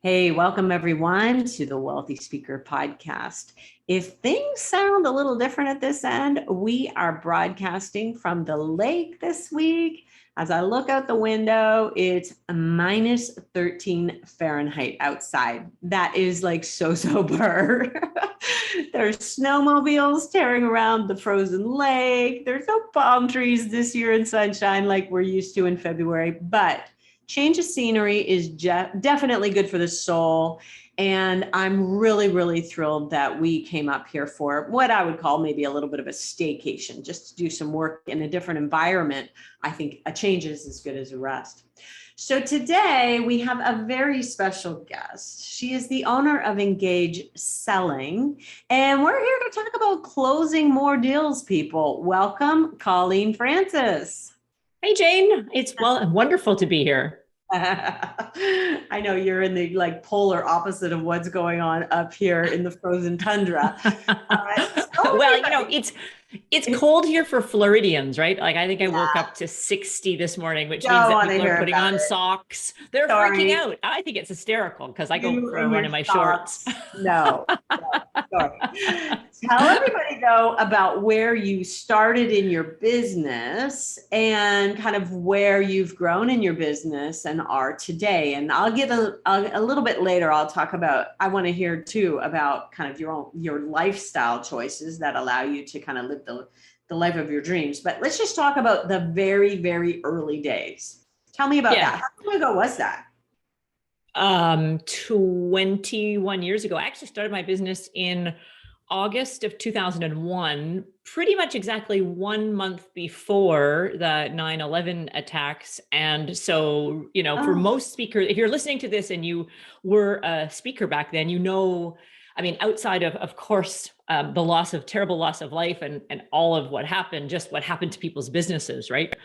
Hey, welcome everyone to the Wealthy Speaker Podcast. If things sound a little different at this end, we are broadcasting from the lake this week. As I look out the window, it's minus 13 Fahrenheit outside. That is like so blur. There's snowmobiles tearing around the frozen lake. There's no palm trees this year in sunshine like we're used to in February, but change of scenery is definitely good for the soul. And I'm really thrilled that we came up here for what I would call maybe a little bit of a staycation, just to do some work in a different environment. I think a change is as good as a rest. So today we have a very special guest. She is the owner of Engage Selling, and we're here to talk about closing more deals, people. Welcome, Colleen Francis. Hey, Jane. It's wonderful to be here. I know you're in the polar opposite of what's going on up here in the frozen tundra. Well, it's cold here for Floridians, right? Like I think I woke up to 60 this morning, which means that people are putting on socks. They're freaking out. I think it's hysterical because I go for a run in my shorts. No. Sorry. Tell everybody though about where you started in your business and kind of where you've grown in your business and are today. And I'll give a little bit later. I'll talk about. I want to hear too about kind of your lifestyle choices that allow you to kind of live the life of your dreams. But let's just talk about the very early days. Tell me about that. How long ago was that? 21 years ago. I actually started my business in August of 2001, pretty much exactly 1 month before the 9/11 attacks. And so, for most speakers, if you're listening to this and you were a speaker back then, outside of course, the terrible loss of life and all of what happened to people's businesses, right?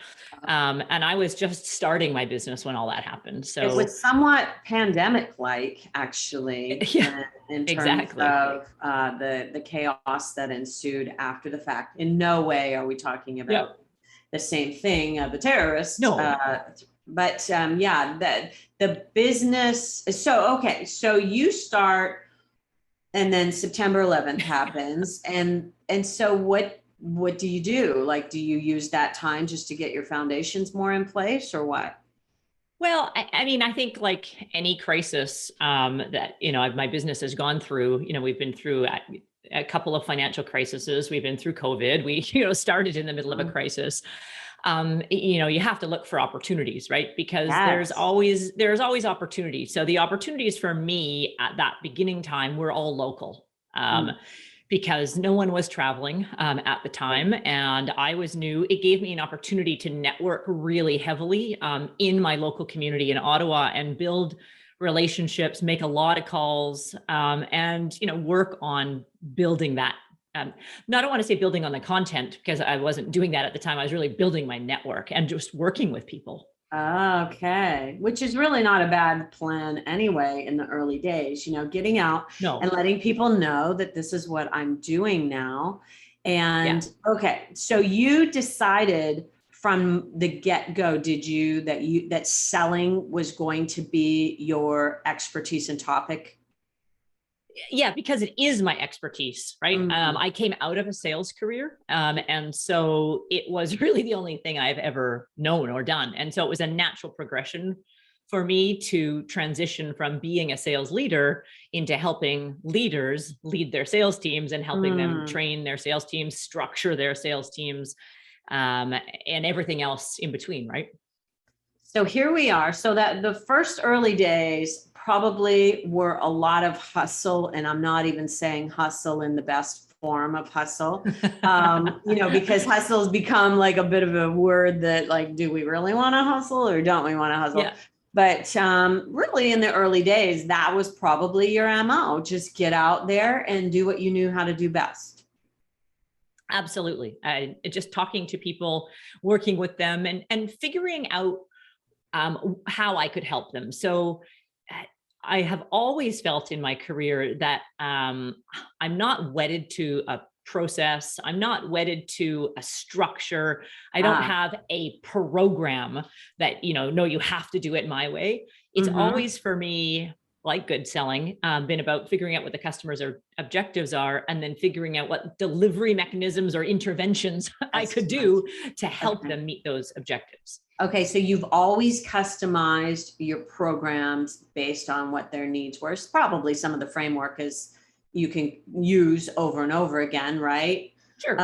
And I was just starting my business when all that happened. So it was somewhat pandemic-like, actually, in terms of the chaos that ensued after the fact. In no way are we talking about the same thing, the terrorists. No. The business. So you start. And then September 11th happens. And so what do you do? Like, do you use that time just to get your foundations more in place or what? Well, I think like any crisis that, my business has gone through, we've been through a couple of financial crises. We've been through COVID. We, started in the middle of a crisis. You have to look for opportunities, right? Because there's always opportunity. So the opportunities for me at that beginning time were all local, because no one was traveling at the time, and I was new. It gave me an opportunity to network really heavily in my local community in Ottawa and build relationships, make a lot of calls, and work on building that. No, I don't want to say building on the content because I wasn't doing that at the time. I was really building my network and just working with people. Okay. Which is really not a bad plan anyway in the early days, getting out and letting people know that this is what I'm doing now. And okay. So you decided from the get-go, that selling was going to be your expertise and topic? Yeah, because it is my expertise, right? I came out of a sales career. And so it was really the only thing I've ever known or done. And so it was a natural progression for me to transition from being a sales leader into helping leaders lead their sales teams and helping them train their sales teams, structure their sales teams, and everything else in between, right? So here we are. So that the first early days probably were a lot of hustle, and I'm not even saying hustle in the best form of hustle, because hustle has become like a bit of a word that like, do we really want to hustle or don't we want to hustle? Yeah. But really in the early days, that was probably your MO, just get out there and do what you knew how to do best. Absolutely. Just talking to people, working with them and figuring out how I could help them. So I have always felt in my career that I'm not wedded to a process. I'm not wedded to a structure. I don't have a program that, no, you have to do it my way. It's always for me, like good selling, been about figuring out what the customer's objectives are, and then figuring out what delivery mechanisms or interventions I could do to help them meet those objectives. Okay, so you've always customized your programs based on what their needs were. It's probably some of the framework is you can use over and over again, right? Sure.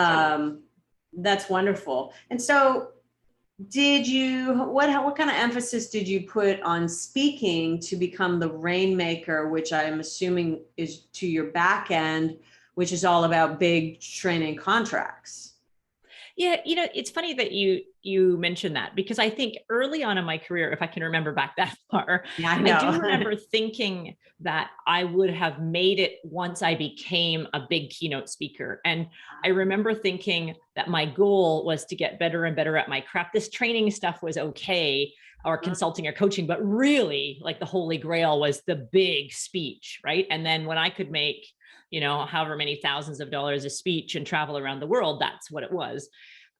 That's wonderful. And so what kind of emphasis did you put on speaking to become the rainmaker, which I'm assuming is to your back end, which is all about big training contracts? Yeah, it's funny that you mentioned that, because I think early on in my career, if I can remember back that far, yeah, I do remember thinking that I would have made it once I became a big keynote speaker. And I remember thinking that my goal was to get better and better at my craft. This training stuff was okay, or consulting or coaching, but really like the holy grail was the big speech, right? And then when I could make however many thousands of dollars a speech and travel around the world, that's what it was.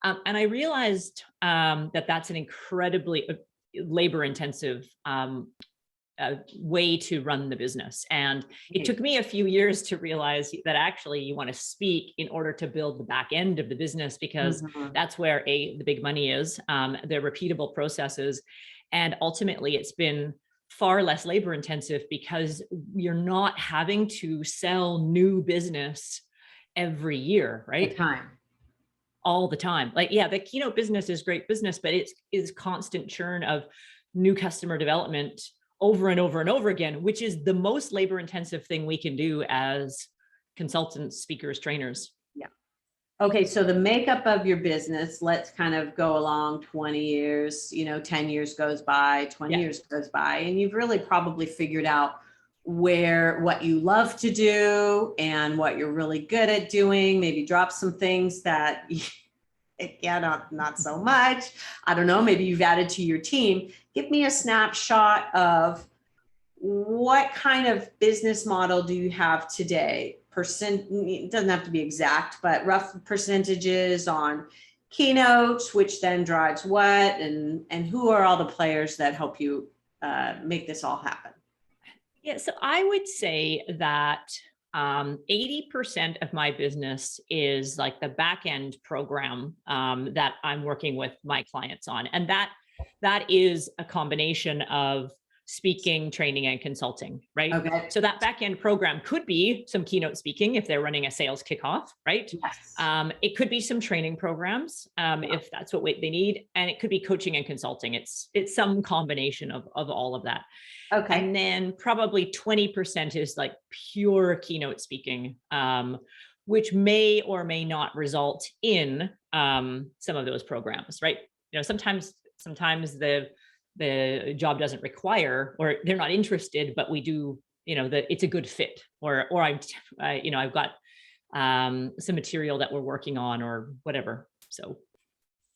And I realized that that's an incredibly labor intensive way to run the business. And it took me a few years to realize that actually you want to speak in order to build the back end of the business, because that's where the big money is, the repeatable processes. And ultimately it's been far less labor intensive because you're not having to sell new business every year, right? All the time. Like, yeah, the keynote business is great business, but it's constant churn of new customer development over and over and over again, which is the most labor intensive thing we can do as consultants, speakers, trainers. Okay, so the makeup of your business, let's kind of go along 20 years, 10 years goes by, 20 years goes by, and you've really probably figured out what you love to do and what you're really good at doing, maybe drop some things that, not so much. I don't know, maybe you've added to your team. Give me a snapshot of what kind of business model do you have today? It doesn't have to be exact, but rough percentages on keynotes, which then drives what, and who are all the players that help you make this all happen? Yeah, so I would say that 80% of my business is like the back end program that I'm working with my clients on. And that is a combination of speaking, training, and consulting, right? Okay. So that back end program could be some keynote speaking if they're running a sales kickoff, right? Yes. It could be some training programs if that's what they need, and it could be coaching and consulting. It's some combination of all of that. Okay. And then probably 20% is like pure keynote speaking, which may or may not result in some of those programs, right? Sometimes the job doesn't require, or they're not interested, but we do, it's a good fit, or I've got some material that we're working on or whatever. So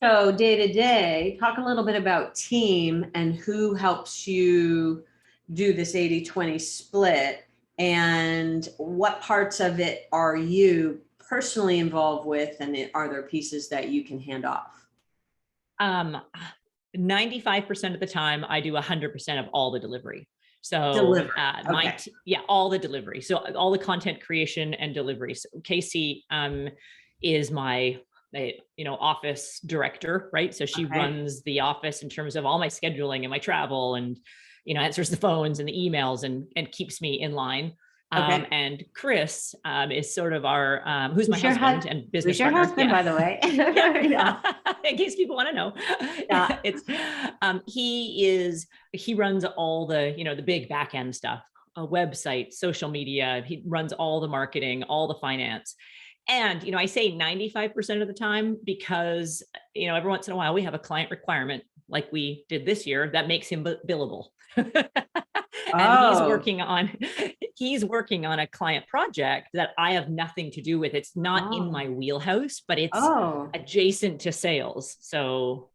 day to day, talk a little bit about team and who helps you do this 80-20 split, and what parts of it are you personally involved with, and are there pieces that you can hand off? 95% of the time I do 100% of all the delivery. So all the delivery. So all the content creation and delivery. So Casey is my office director, right? So she runs the office in terms of all my scheduling and my travel, and answers the phones and the emails and keeps me in line. And Chris is sort of our, who's my husband and business partner. Your husband, by the way. In case people want to know. He runs all the, the big back end stuff, a website, social media. He runs all the marketing, all the finance. And, I say 95% of the time because, every once in a while we have a client requirement like we did this year that makes him billable. And he's working on, he's working on a client project that I have nothing to do with. It's not in my wheelhouse, but it's adjacent to sales. So,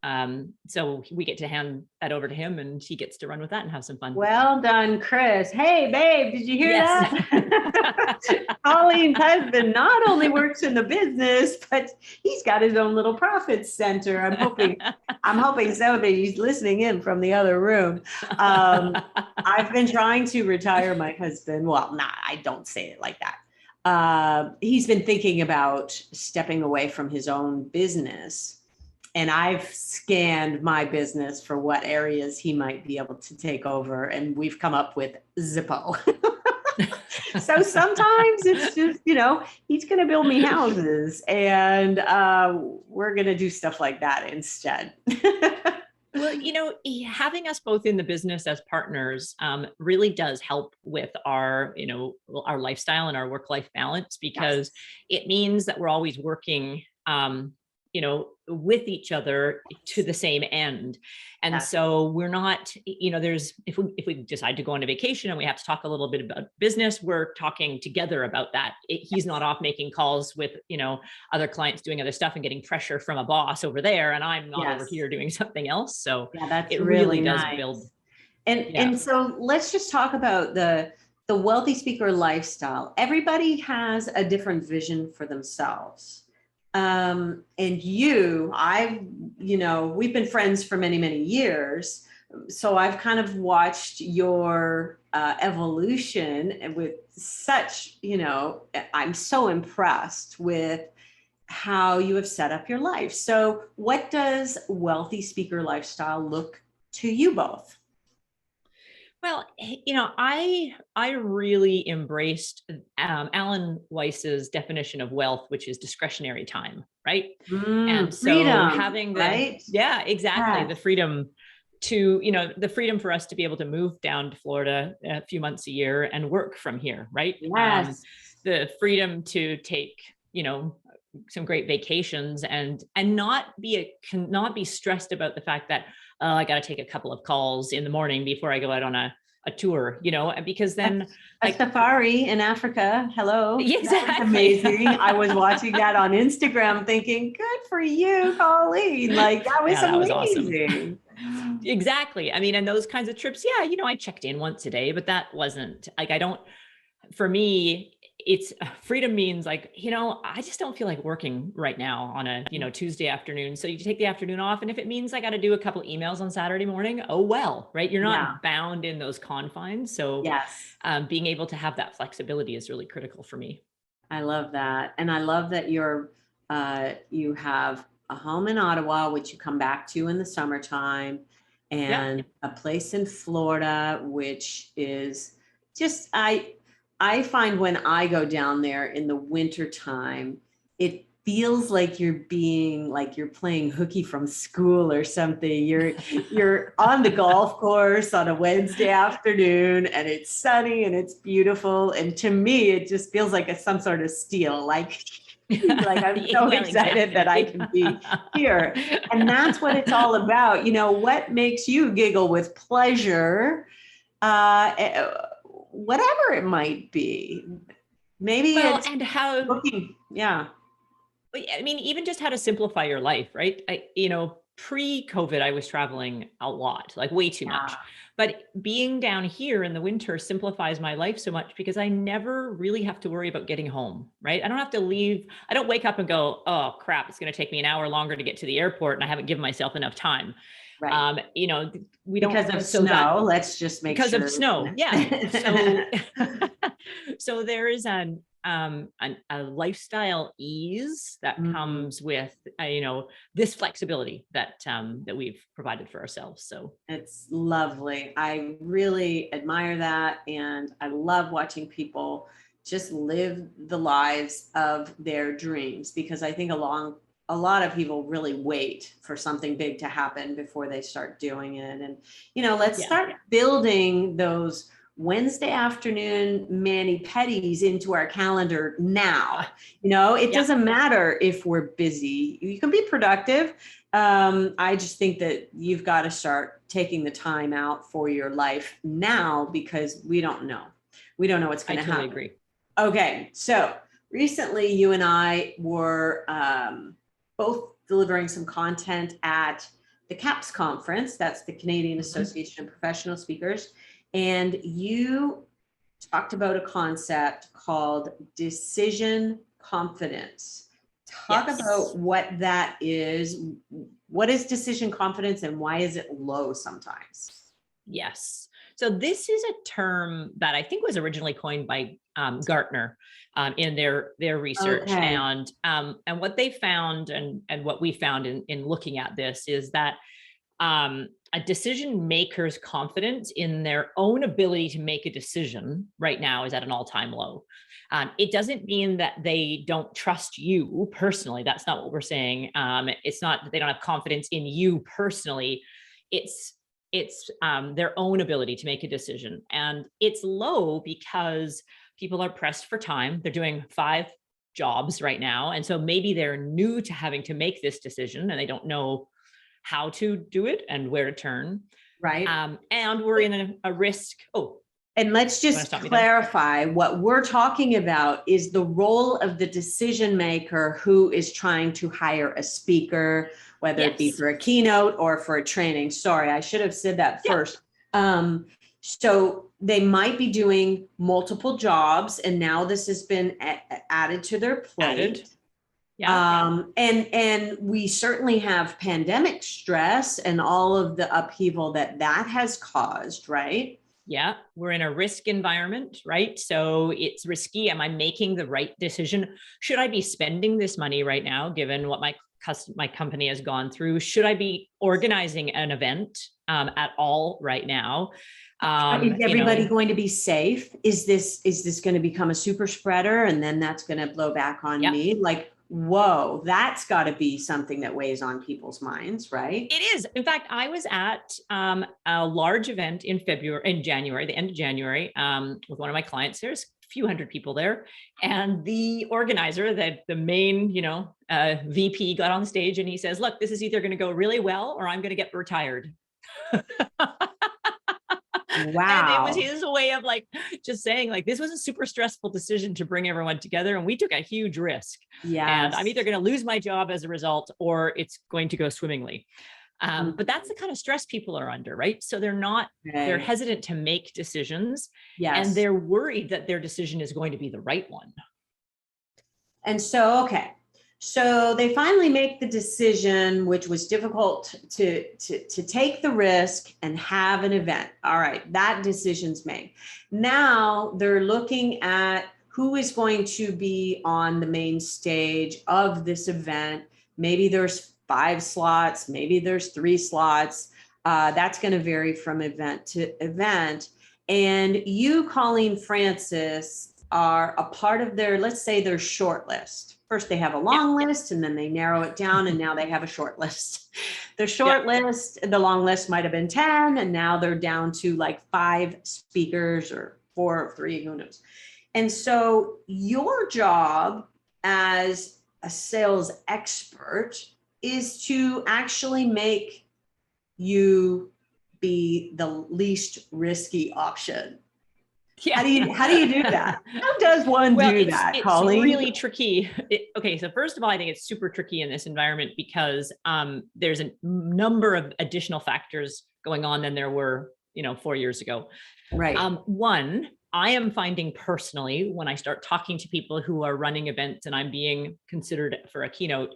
so we get to hand that over to him and he gets to run with that and have some fun. Well done, Chris. Hey, babe, did you hear that? Colleen's husband not only works in the business, but he's got his own little profit center. I'm hoping somebody's listening in from the other room. I've been trying to retire my husband. Well, I don't say it like that. He's been thinking about stepping away from his own business. And I've scanned my business for what areas he might be able to take over. And we've come up with Zippo. So sometimes it's just, he's going to build me houses and we're going to do stuff like that instead. Well, having us both in the business as partners really does help with our lifestyle and our work-life balance, because it means that we're always working with each other to the same end. And so we're not, if we decide to go on a vacation and we have to talk a little bit about business, we're talking together about that. He's not off making calls with, other clients doing other stuff and getting pressure from a boss over there. And I'm not over here doing something else. So that's it really does nice. build. And so let's just talk about the wealthy speaker lifestyle. Everybody has a different vision for themselves. And we've been friends for many, many years. So I've kind of watched your evolution with such, I'm so impressed with how you have set up your life. So what does wealthy speaker lifestyle look to you both? Well, I really embraced Alan Weiss's definition of wealth, which is discretionary time, right? And so freedom, having the, right? Yeah, exactly. The freedom to, the freedom for us to be able to move down to Florida a few months a year and work from here, right? Yes. The freedom to take, some great vacations and not be stressed about the fact that I got to take a couple of calls in the morning before I go out on a tour, because then a safari in Africa. Hello. Exactly. Amazing. I was watching that on Instagram thinking, good for you, Colleen. Like that was amazing. Awesome. Exactly. I mean, and those kinds of trips, I checked in once a day, but that wasn't like, for me, it's freedom means like, I just don't feel like working right now on a, Tuesday afternoon. So you take the afternoon off. And if it means I got to do a couple emails on Saturday morning, oh, well, right. You're not bound in those confines. So being able to have that flexibility is really critical for me. I love that. And I love that you have a home in Ottawa, which you come back to in the summertime, and a place in Florida, which is just, I find when I go down there in the winter time, it feels like you're playing hooky from school or something. You're on the golf course on a Wednesday afternoon and it's sunny and it's beautiful. And to me, it just feels like some sort of steal. Like I'm so excited that I can be here. And that's what it's all about. What makes you giggle with pleasure? Whatever it might be, maybe it's and how looking, I mean, even just how to simplify your life, right? Pre-COVID, I was traveling a lot, like way too much, but being down here in the winter simplifies my life so much because I never really have to worry about getting home, right? I don't have to leave. I don't wake up and go, oh crap, it's going to take me an hour longer to get to the airport and I haven't given myself enough time. Right. We don't because of snow. Let's just make because sure. Of snow. Yeah. So there is a lifestyle ease that comes with, this flexibility that we've provided for ourselves. So it's lovely. I really admire that. And I love watching people just live the lives of their dreams, because I think a lot of people really wait for something big to happen before they start doing it. And, let's start building those Wednesday afternoon mani-pedis into our calendar now. It doesn't matter if we're busy. You can be productive. I just think that you've got to start taking the time out for your life now, because we don't know. We don't know what's going to happen. I totally agree. Okay. So recently you and I were both delivering some content at the CAPS conference. That's the Canadian Association of Professional Speakers. And you talked about a concept called decision confidence. Talk about what that is. What is decision confidence and why is it low sometimes? Yes. So this is a term that I think was originally coined by Gartner in their research. Okay. And what they found and what we found in looking at this is that a decision maker's confidence in their own ability to make a decision right now is at an all-time low. It doesn't mean that they don't trust you personally. That's not what we're saying. It's not that they don't have confidence in you personally. It's their own ability to make a decision. And it's low because people are pressed for time. They're doing 5 jobs right now. And so maybe they're new to having to make this decision and they don't know how to do it and where to turn. Right. And we're in a risk. Oh, and let's just clarify what we're talking about is the role of the decision maker who is trying to hire a speaker, whether it be for a keynote or for a training. Sorry, I should have said that first. So they might be doing multiple jobs and now this has been added to their plate. And we certainly have pandemic stress and all of the upheaval that has caused, right? Yeah, we're in a risk environment, right? So it's risky. Am I making the right decision? Should I be spending this money right now, given what my company has gone through? Should I be organizing an event at all right now? Is everybody going to be safe? Is this going to become a super spreader and then that's going to blow back on me? Like, whoa, that's got to be something that weighs on people's minds, right? It is. In fact, I was at a large event in January, the end of January, with one of my clients. There's a few hundred people there. And the organizer, the main, VP got on stage and he says, look, this is either going to go really well or I'm going to get retired. Wow. And it was his way of just saying this was a super stressful decision to bring everyone together. And we took a huge risk. Yeah. And I'm either going to lose my job as a result or it's going to go swimmingly. But that's the kind of stress people are under, right? So they're hesitant to make decisions. Yes. And they're worried that their decision is going to be the right one. And so, so they finally make the decision, which was difficult to take the risk and have an event. All right, that decision's made. Now they're looking at who is going to be on the main stage of this event. Maybe there's 5 slots, maybe there's 3 slots. That's going to vary from event to event. And you, Colleen Francis, are a part of their, let's say, their short list. First, they have a long list and then they narrow it down and now they have a short list. The short list, the long list might have been 10 and now they're down to 5 speakers or 4 or 3, who knows. And so your job as a sales expert is to actually make you be the least risky option. Yeah. How do you do that? How does one do that, Colleen? It's really tricky. So first of all, I think it's super tricky in this environment because there's a number of additional factors going on than there were, 4 years ago. Right. One, I am finding personally when I start talking to people who are running events and I'm being considered for a keynote,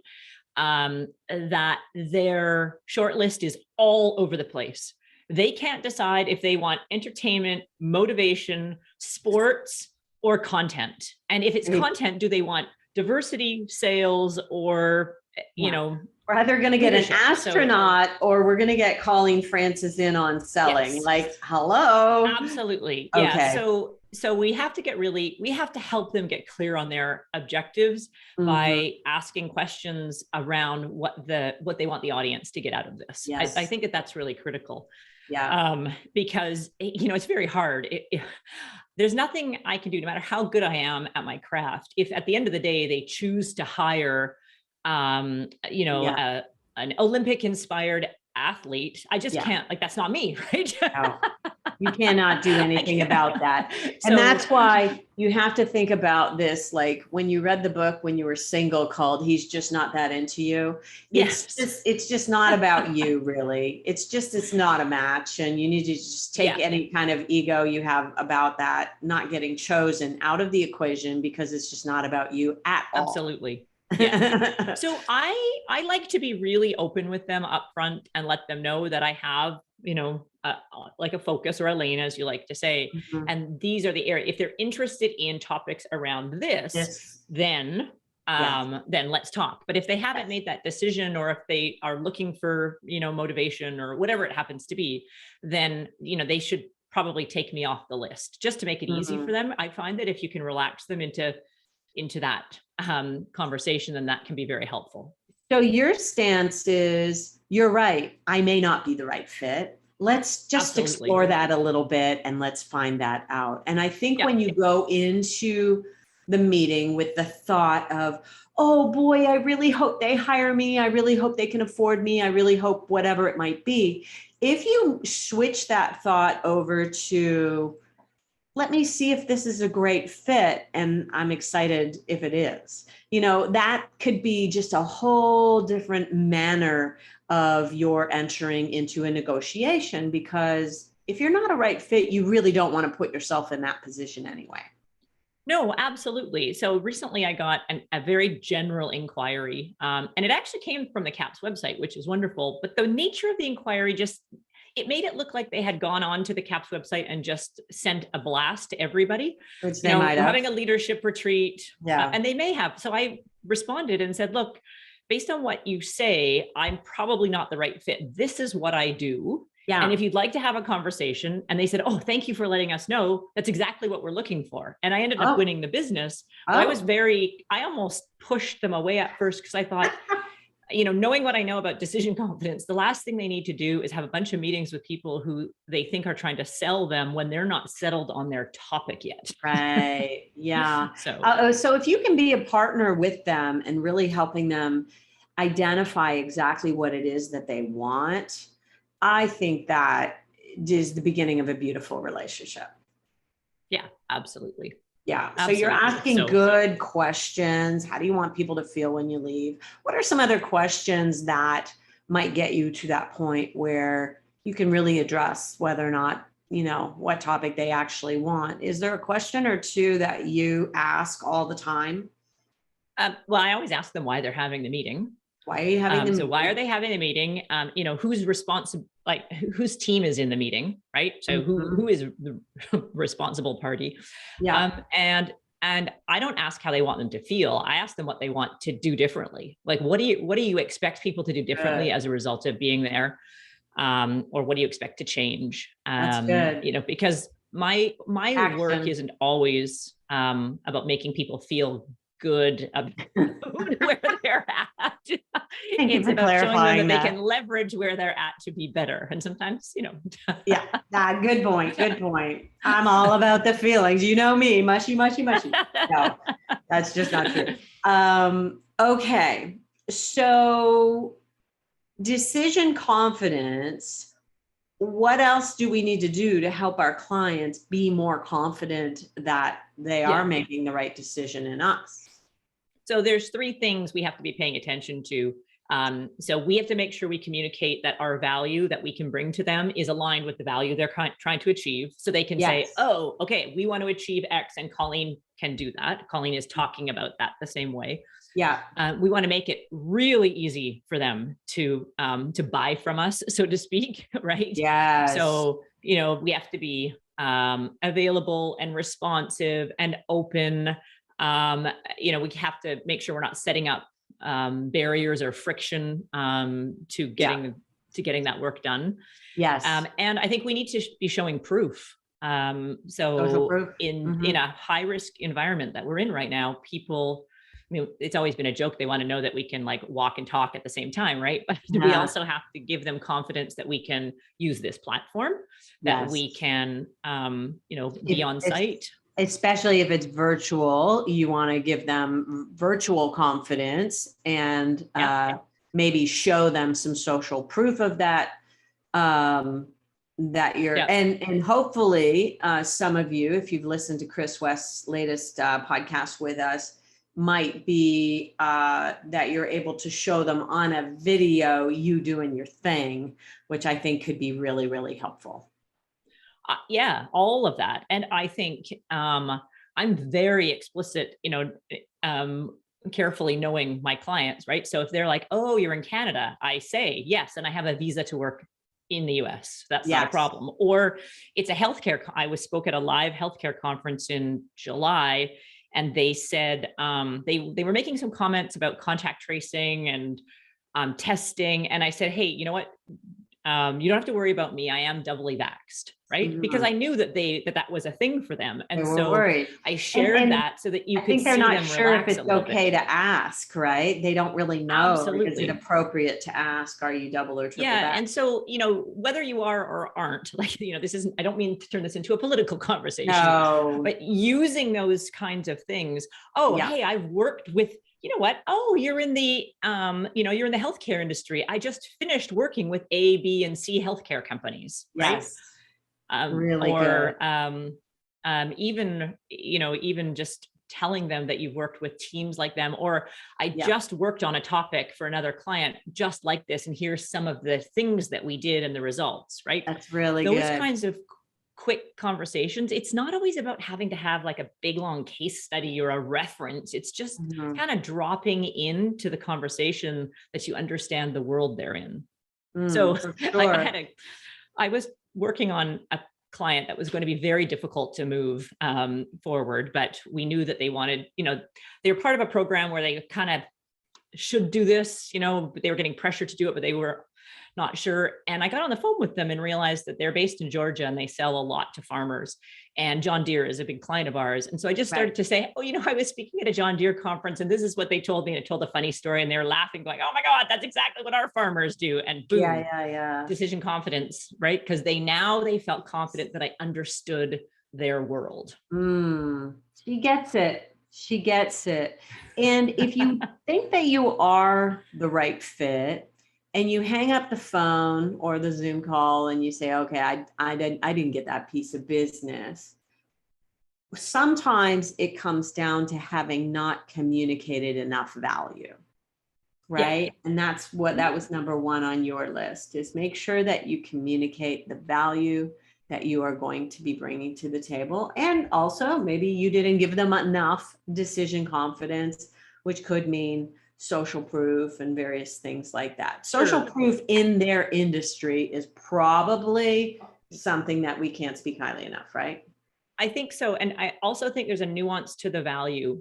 that their short list is all over the place. They can't decide if they want entertainment, motivation, sports, or content. And if it's content, do they want diversity, sales, or, or either going to get an astronaut or we're going to get Colleen Francis in on selling. Hello. Absolutely. Yeah. So we have to help them get clear on their objectives by asking questions around what they want the audience to get out of this. Yes. I think that's really critical. Yeah. Because, it's very hard. There's nothing I can do, no matter how good I am at my craft. If at the end of the day, they choose to hire, an Olympic inspired athlete. I just Yeah. can't, like, that's not me, right? No, you cannot do anything about that. And So that's why you have to think about this. Like when you read the book, when you were single, called He's Just Not That Into You. yes. It's just not about you, really. It's not a match. And you need to just take Yeah. any kind of ego you have about that not getting chosen out of the equation, because it's just not about you at all. Absolutely. Yeah. So I like to be really open with them up front and let them know that I have, like a focus or a lane, as you like to say. Mhm. And these are the areas. If they're interested in topics around this, Yes. then Yes. then let's talk. But if they haven't Yes. made that decision, or if they are looking for, motivation or whatever it happens to be, then, they should probably take me off the list just to make it easy for Mhm. them. I find that if you can relax them into that conversation, then that can be very helpful. So your stance is, you're right, I may not be the right fit. Let's just Absolutely. explore that a little bit and let's find that out. And I think Yeah. when you go into the meeting with the thought of, oh boy, I really hope they hire me. I really hope they can afford me. I really hope whatever it might be. If you switch that thought over to, let me see if this is a great fit, and I'm excited if it is. That could be just a whole different manner of your entering into a negotiation, because if you're not a right fit, you really don't want to put yourself in that position anyway. No, absolutely. So recently I got a very general inquiry, and it actually came from the CAPS website, which is wonderful. But the nature of the inquiry it made it look like they had gone on to the CAPS website and just sent a blast to everybody. Which they might we're have. having a leadership retreat. Yeah. And they may have. So I responded and said, look, based on what you say, I'm probably not the right fit. This is what I do. Yeah. And if you'd like to have a conversation, and they said, oh, thank you for letting us know. That's exactly what we're looking for. And I ended up winning the business. Oh. I almost pushed them away at first, because I thought, knowing what I know about decision confidence, the last thing they need to do is have a bunch of meetings with people who they think are trying to sell them when they're not settled on their topic yet. Right. Yeah. So So if you can be a partner with them and really helping them identify exactly what it is that they want, I think that is the beginning of a beautiful relationship. Yeah, absolutely. Yeah. So Absolutely. you're asking good questions. How do you want people to feel when you leave? What are some other questions that might get you to that point where you can really address whether or not, what topic they actually want? Is there a question or two that you ask all the time? Well, I always ask them why they're having the meeting. Why are you having the meeting? So why are they having the meeting? Who's responsible, like whose team is in the meeting, right? So who is the responsible party? Yeah. And I don't ask how they want them to feel. I ask them what they want to do differently. Like, what do you expect people to do differently as a result of being there? Or what do you expect to change? That's good. Because my work isn't always about making people feel good about where they're at. It's about showing them that they can leverage where they're at to be better. And sometimes, Yeah, good point. Good point. I'm all about the feelings. You know me, mushy, mushy, mushy. No, that's just not true. Okay. So decision confidence, what else do we need to do to help our clients be more confident that they are making the right decision in us? So there's three things we have to be paying attention to. So we have to make sure we communicate that our value that we can bring to them is aligned with the value they're trying to achieve. So they can say, oh, okay, we want to achieve X, and Colleen can do that. Colleen is talking about that the same way. Yeah. We want to make it really easy for them to buy from us, so to speak, right? Yes. So, we have to be available and responsive and open. We have to make sure we're not setting up barriers or friction to getting that work done. Yes. And I think we need to be showing proof. So proof. In a high risk environment that we're in right now, people, it's always been a joke. They want to know that we can like walk and talk at the same time, right? But we also have to give them confidence that we can use this platform, that we can, be on site. Especially if it's virtual, you want to give them virtual confidence and maybe show them some social proof of that, that you're, Yeah. and hopefully some of you, if you've listened to Chris West's latest podcast with us, might be that you're able to show them on a video you doing your thing, which I think could be really, really helpful. Yeah, all of that. And I think I'm very explicit, carefully knowing my clients, right? So if they're like, oh, you're in Canada, I say, yes, and I have a visa to work in the US. That's not a problem. Or it's a healthcare. I spoke at a live healthcare conference in July, and they said they were making some comments about contact tracing and testing. And I said, hey, you know what? You don't have to worry about me. I am doubly vaxxed, right? Because I knew that that was a thing for them. And so worried. I shared that so that you could see them relax a little bit. I think they're not sure if it's okay to ask, right? They don't really know. Absolutely. Is it appropriate to ask, are you double or triple vaxxed? And so, whether you are or aren't, like, this isn't, I don't mean to turn this into a political conversation, but using those kinds of things. Oh, hey, I've worked with, you know what? Oh, you're in the, you're in the healthcare industry. I just finished working with A, B, and C healthcare companies, right? Yes. Really or, good. even just telling them that you've worked with teams like them, or I just worked on a topic for another client just like this, and here's some of the things that we did and the results, right? That's really good. Those kinds of quick conversations. It's not always about having to have like a big long case study or a reference. It's just kind of dropping into the conversation that you understand the world they're in. So sure. I was working on a client that was going to be very difficult to move forward, but we knew that they wanted, they were part of a program where they kind of should do this, but they were getting pressure to do it, but they were not sure. And I got on the phone with them and realized that they're based in Georgia and they sell a lot to farmers. And John Deere is a big client of ours. And so I just started to say, oh, I was speaking at a John Deere conference and this is what they told me. And I told a funny story and they were laughing, going, oh my God, that's exactly what our farmers do. And boom, decision confidence, right? Because they felt confident that I understood their world. She gets it. She gets it. And if you think that you are the right fit, and you hang up the phone or the Zoom call and you say, okay, I didn't get that piece of business. Sometimes it comes down to having not communicated enough value, right? Yeah. And that was number one on your list, is make sure that you communicate the value that you are going to be bringing to the table. And also maybe you didn't give them enough decision confidence, which could mean social proof and various things like that. Social proof in their industry is probably something that we can't speak highly enough, right? I think so. And I also think there's a nuance to the value.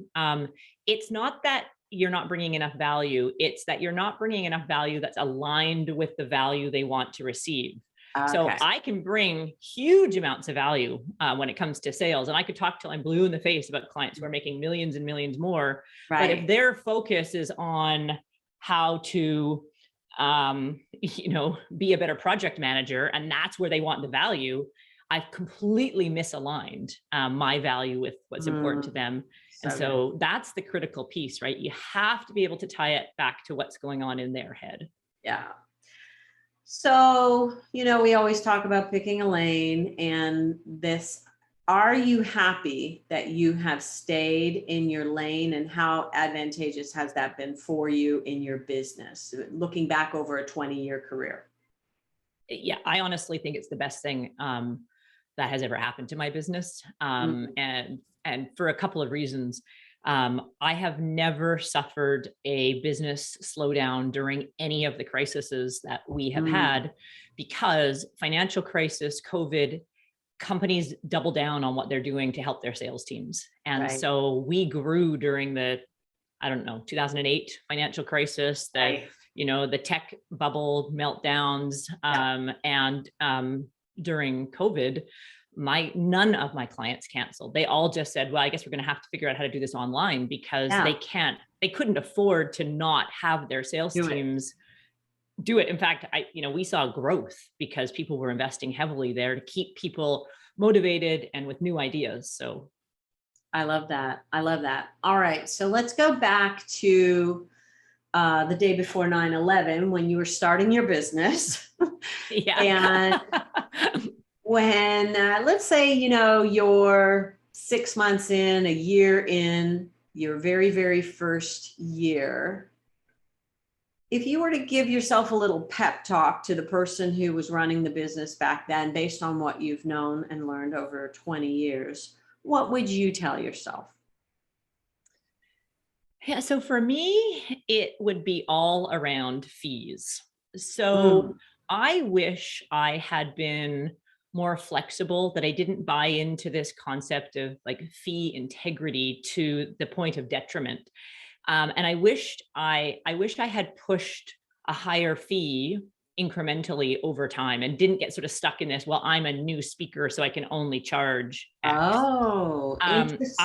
It's not that you're not bringing enough value. It's that you're not bringing enough value that's aligned with the value they want to receive. So I can bring huge amounts of value when it comes to sales. And I could talk till I'm blue in the face about clients who are making millions and millions more. Right. But if their focus is on how to, be a better project manager, and that's where they want the value, I've completely misaligned my value with what's important to them. And so that's the critical piece, right? You have to be able to tie it back to what's going on in their head. Yeah. So, we always talk about picking a lane and this. Are you happy that you have stayed in your lane, and how advantageous has that been for you in your business, looking back over a 20-year career? Yeah, I honestly think it's the best thing that has ever happened to my business. And for a couple of reasons. I have never suffered a business slowdown during any of the crises that we have had, because financial crisis, COVID, companies double down on what they're doing to help their sales teams. And so we grew during the, 2008 financial crisis, the tech bubble meltdowns, and during COVID, none of my clients canceled. They all just said, well, I guess we're going to have to figure out how to do this online, because they couldn't afford to not have their sales teams do it. In fact, we saw growth because people were investing heavily there to keep people motivated and with new ideas. So I love that. All right. So let's go back to the day before 9/11 when you were starting your business. Yeah. And when, let's say, you're 6 months in, a year in, your very, very first year, if you were to give yourself a little pep talk to the person who was running the business back then, based on what you've known and learned over 20 years, what would you tell yourself? Yeah, so for me, it would be all around fees. So Mm. I wish I had been more flexible, that I didn't buy into this concept of like fee integrity to the point of detriment. And I wished I had pushed a higher fee incrementally over time and didn't get sort of stuck in this, well, I'm a new speaker, so I can only charge X. Oh, I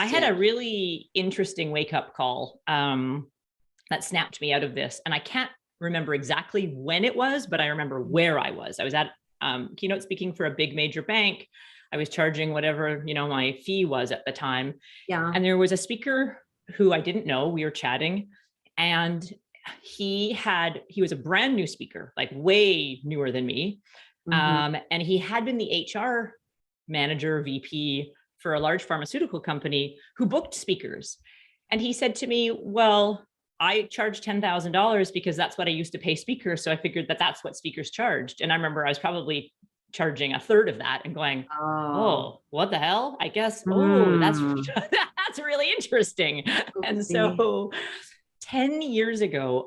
had a interesting. really interesting wake up call that snapped me out of this. And I can't remember exactly when it was, but I remember where I was. I was at keynote speaking for a big major bank. I was charging whatever, my fee was at the time. Yeah. And there was a speaker who I didn't know. We were chatting, and he was a brand new speaker, like way newer than me. Mm-hmm. And he had been the HR manager, VP for a large pharmaceutical company who booked speakers. And he said to me, well, I charge $10,000 because that's what I used to pay speakers. So I figured that that's what speakers charged. And I remember I was probably charging a third of that and going, Oh. oh, what the hell? I guess, oh, that's Mm. that's really interesting. And Oopsie. so 10 years ago,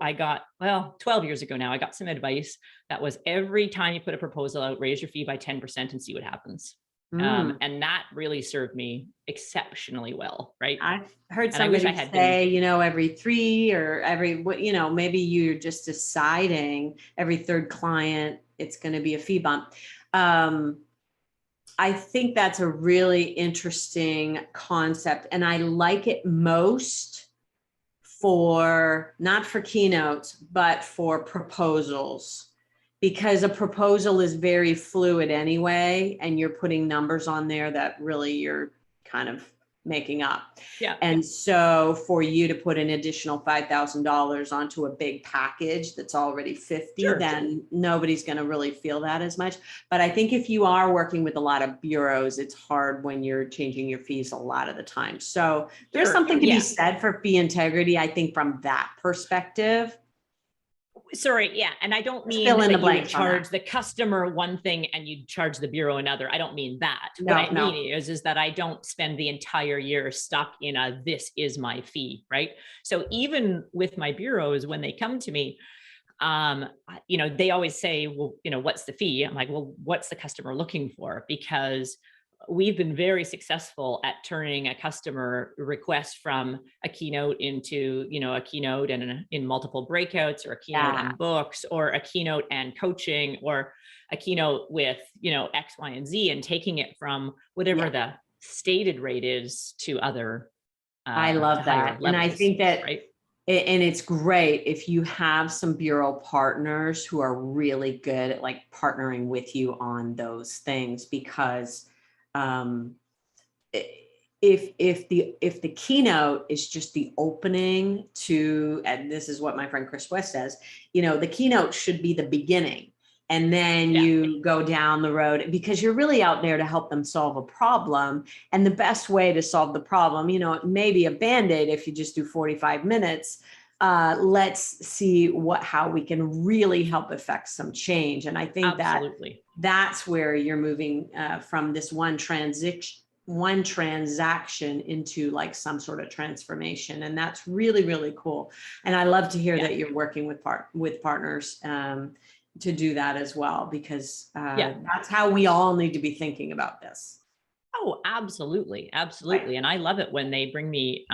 12 years ago now, I got some advice that was every time you put a proposal out, raise your fee by 10% and see what happens. Mm. And that really served me exceptionally well, right? I've heard And I wish I somebody had been, say, every three or every, maybe you're just deciding every third client, it's going to be a fee bump. I think that's a really interesting concept. And I like it most not for keynotes, but for proposals, because a proposal is very fluid anyway, and you're putting numbers on there that really you're kind of making up. yeah, And so for you to put an additional $5,000 onto a big package that's already 50, sure. then nobody's going to really feel that as much. But I think if you are working with a lot of bureaus, it's hard when you're changing your fees a lot of the time. So there's Sure. something to be Yeah. said for fee integrity, I think, from that perspective. Sorry. Yeah. And I don't mean Fill in the that you would blanks on that. charge the customer one thing and you'd charge the bureau another. I don't mean that. No, What I no. mean is that I don't spend the entire year stuck in this is my fee, right? So even with my bureaus, when they come to me, they always say, well, what's the fee? I'm like, well, what's the customer looking for? Because we've been very successful at turning a customer request from a keynote into, a keynote and in multiple breakouts, or a keynote Yeah. and books, or a keynote and coaching, or a keynote with, X, Y, and Z, and taking it from whatever the stated rate is to other, I love that. And I think that, right? and it's great if you have some bureau partners who are really good at like partnering with you on those things, because if the keynote is just the opening to, and this is what my friend Chris West says, the keynote should be the beginning, and then you go down the road, because you're really out there to help them solve a problem. And the best way to solve the problem, it may be a Band-Aid if you just do 45 minutes. Let's see how we can really help affect some change. And I think Absolutely. that's where you're moving from this one transaction into like some sort of transformation. And that's really, really cool. And I love to hear that you're working with partners to do that as well, because that's how we all need to be thinking about this. Oh, absolutely. Absolutely. Right. And I love it when they bring me,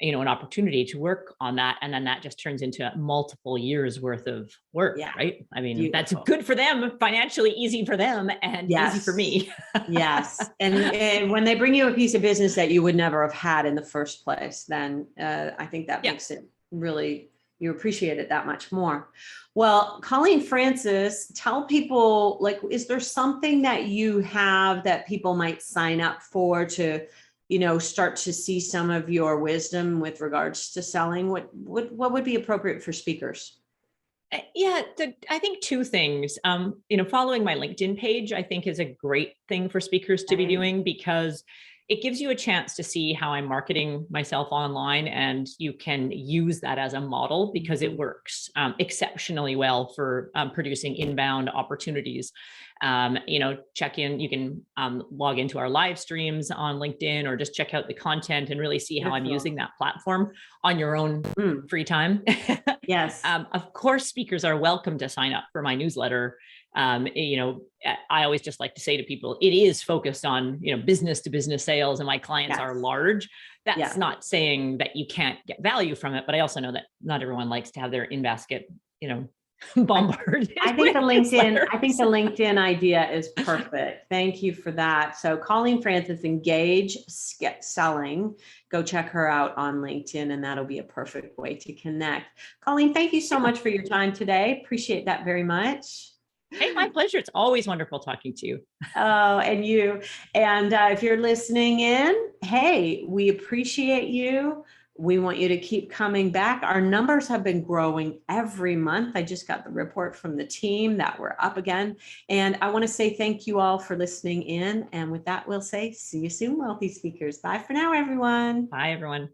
an opportunity to work on that. And then that just turns into multiple years worth of work, right? I mean, Beautiful. That's good for them, financially easy for them, and easy for me. Yes. And when they bring you a piece of business that you would never have had in the first place, then I think that makes it really, you appreciate it that much more. Well, Colleen Francis, tell people, like, is there something that you have that people might sign up for to start to see some of your wisdom with regards to selling, what would be appropriate for speakers? Yeah, I think two things. Following my LinkedIn page, I think is a great thing for speakers to be doing, because it gives you a chance to see how I'm marketing myself online, and you can use that as a model because it works exceptionally well for producing inbound opportunities. Check in, you can log into our live streams on LinkedIn, or just check out the content and really see how I'm using that platform on your own free time. Yes. Of course, speakers are welcome to sign up for my newsletter. I always just like to say to people, it is focused on, business to business sales, and my clients are large. That's not saying that you can't get value from it, but I also know that not everyone likes to have their in-basket, bombarded. I think the LinkedIn idea is perfect. Thank you for that. So Colleen Francis, Engage Selling. Go check her out on LinkedIn, and that'll be a perfect way to connect. Colleen, thank you so much for your time today. Appreciate that very much. Hey, my pleasure. It's always wonderful talking to you. Oh, and you. And if you're listening in, hey, we appreciate you. We want you to keep coming back. Our numbers have been growing every month. I just got the report from the team that we're up again. And I want to say thank you all for listening in. And with that, we'll say, see you soon, Wealthy Speakers. Bye for now, everyone. Bye, everyone.